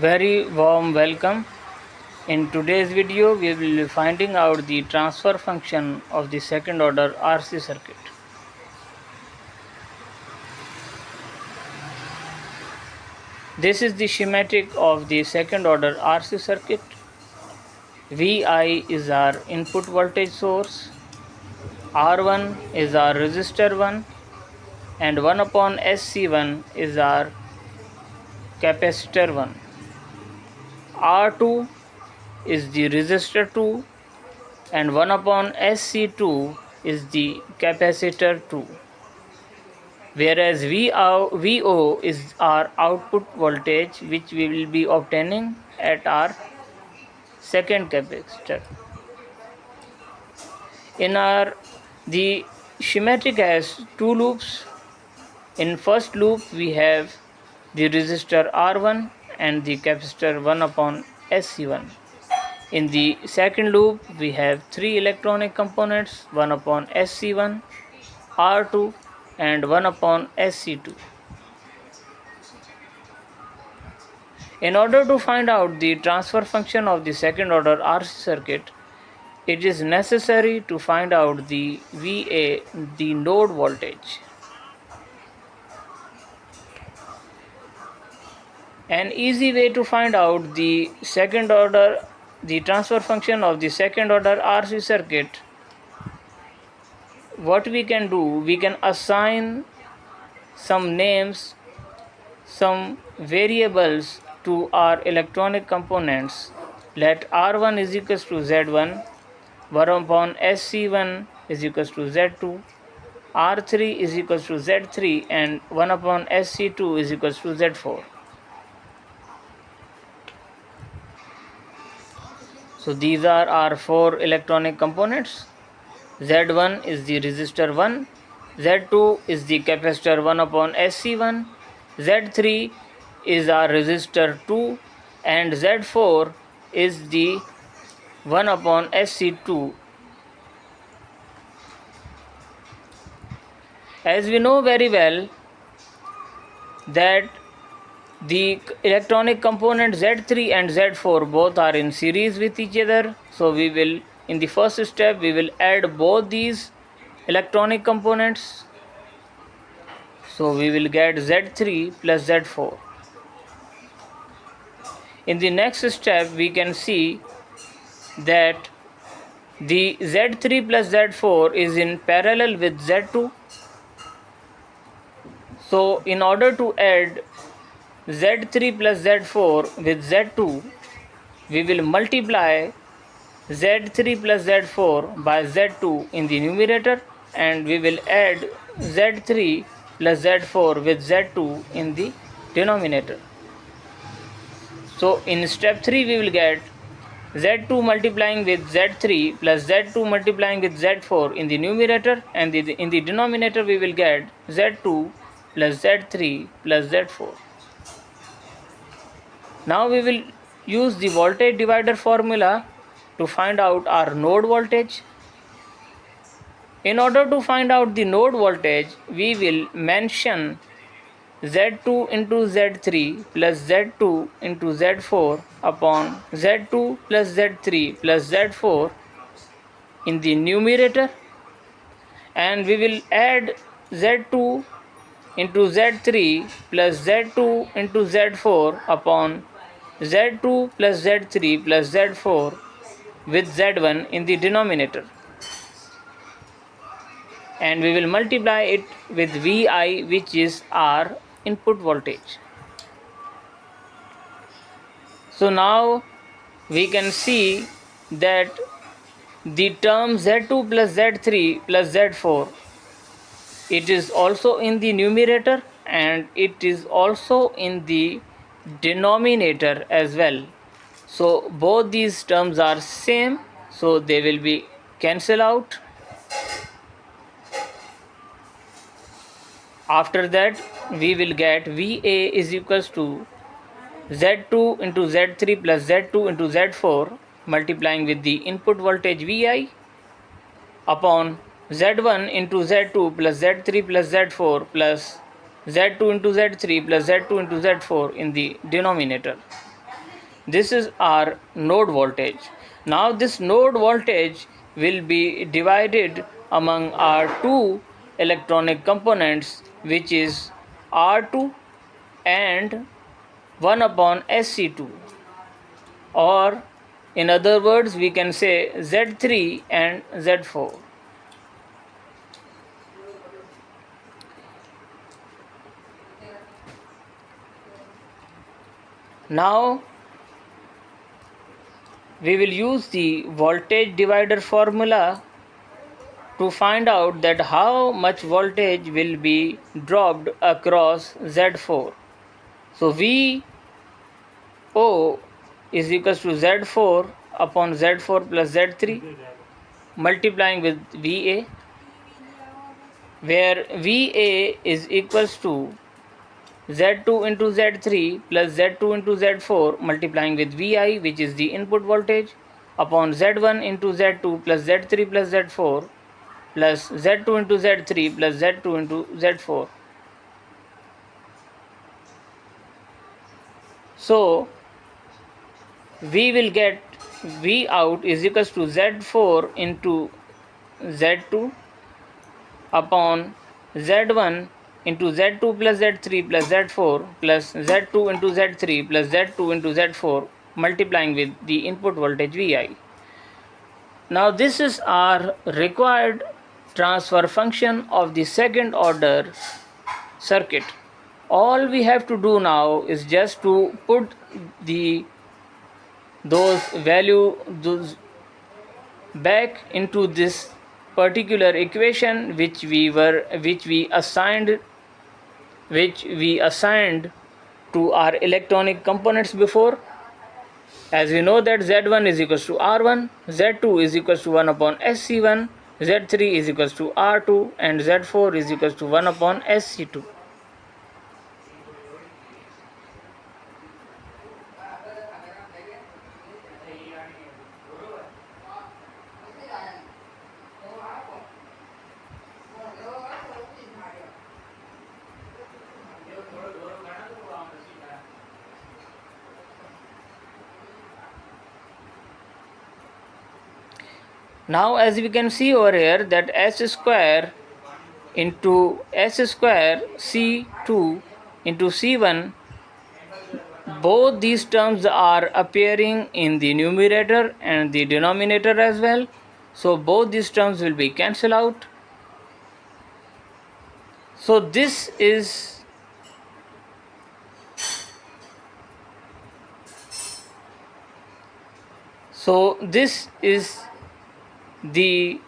Very warm welcome. In today's video, we will be finding out the transfer function of the second order RC circuit. This is the schematic of the second order RC circuit. Vi is our input voltage source, R1 is our resistor 1, and 1 upon SC1 is our capacitor 1. R2 is the resistor 2 and 1 upon SC2 is the capacitor 2, whereas VO is our output voltage which we will be obtaining at our second capacitor. The schematic has two loops. In first loop we have the resistor R1 and the capacitor 1 upon SC1. In the second loop we have three electronic components, 1 upon SC1, R2 and 1 upon SC2. In order to find out the transfer function of the second order RC circuit, it is necessary to find out the VA, the node voltage. An easy way to find out the transfer function of the second order RC circuit, what we can do, we can assign some names, some variables to our electronic components. Let R1 is equals to Z1, 1 upon SC1 is equals to Z2, R3 is equals to Z3 and 1 upon SC2 is equals to Z4. So these are our four electronic components. Z1 is the resistor 1, Z2 is the capacitor 1 upon SC1, Z3 is our resistor 2 and Z4 is the 1 upon SC2. As we know very well that the electronic component Z3 and Z4 both are in series with each other, so we will, in the first step, we will add both these electronic components. So we will get Z3 plus Z4. In the next step, we can see that the Z3 plus Z4 is in parallel with Z2. So in order to add Z3 plus Z4 with Z2, we will multiply Z3 plus Z4 by Z2 in the numerator and we will add Z3 plus Z4 with Z2 in the denominator. So in step 3 we will get Z2 multiplying with Z3 plus Z2 multiplying with Z4 in the numerator, and in the denominator we will get Z2 plus Z3 plus Z4. Now we will use the voltage divider formula to find out our node voltage. In order to find out the node voltage, we will mention Z2 into Z3 plus Z2 into Z4 upon Z2 plus Z3 plus Z4 in the numerator, and we will add Z2 into Z3 plus Z2 into Z4 upon Z2 plus Z3 plus Z4 with Z1 in the denominator, and we will multiply it with Vi, which is our input voltage. So now we can see that the term Z2 plus Z3 plus Z4, it is also in the numerator and it is also in the denominator as well. So both these terms are same, so they will be cancel out. After that we will get VA is equals to Z2 into Z3 plus Z2 into Z4 multiplying with the input voltage Vi upon Z1 into Z2 plus Z3 plus Z4 plus Z2 into Z3 plus Z2 into Z4 in the denominator. This is our node voltage. Now this node voltage will be divided among our two electronic components, which is R2 and 1 upon SC2, or in other words we can say Z3 and Z4. Now we will use the voltage divider formula to find out that how much voltage will be dropped across Z4. So VO is equals to Z4 upon Z4 plus Z3 multiplying with VA, where VA is equals to Z2 into Z3 plus Z2 into Z4 multiplying with Vi, which is the input voltage, upon Z1 into Z2 plus Z3 plus Z4 plus Z2 into Z3 plus Z2 into Z4. So we will get V out is equals to Z4 into Z2 upon Z1 into Z2 plus Z3 plus Z4 plus Z2 into Z3 plus Z2 into Z4 multiplying with the input voltage Vi. Now this is our required transfer function of the second order circuit. All we have to do now is just to put those back into this particular equation which we assigned to our electronic components before. As we know that Z1 is equals to R1, Z2 is equals to 1 upon SC1, Z3 is equals to R2, and Z4 is equals to 1 upon SC2. Now as we can see over here that S square into S square C2 into C1, both these terms are appearing in the numerator and the denominator as well. So both these terms will be cancelled out. So this is the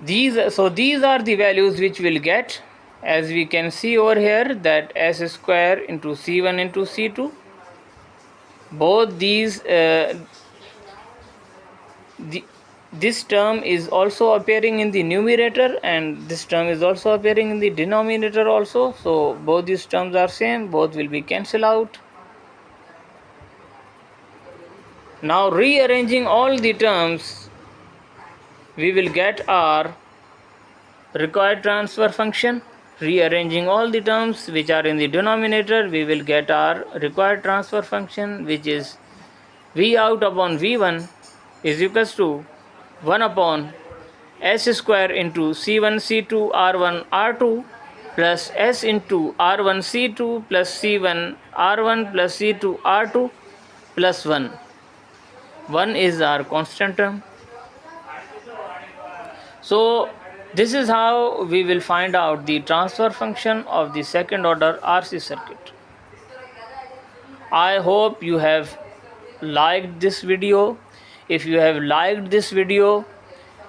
these are the values which we'll get. As we can see over here that S square into C1 into C2, both these this term is also appearing in the numerator and this term is also appearing in the denominator also. So both these terms are same, both will be cancelled out. Now rearranging all the terms, we will get our required transfer function. Rearranging all the terms which are in the denominator, we will get our required transfer function, which is V out upon V1 is equals to 1 upon S square into C1 C2 R1 R2 plus S into R1 C2 plus C1 R1 plus C2 R2 plus 1. 1 is our constant term. So this is how we will find out the transfer function of the second order RC circuit. I hope you have liked this video. If you have liked this video,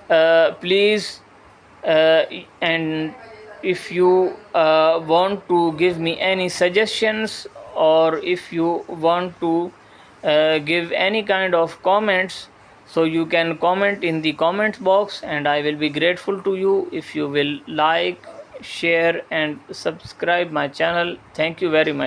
please and if you want to give me any suggestions, or if you want to give any kind of comments, so you can comment in the comments box and I will be grateful to you if you will like, share and subscribe my channel. Thank you very much.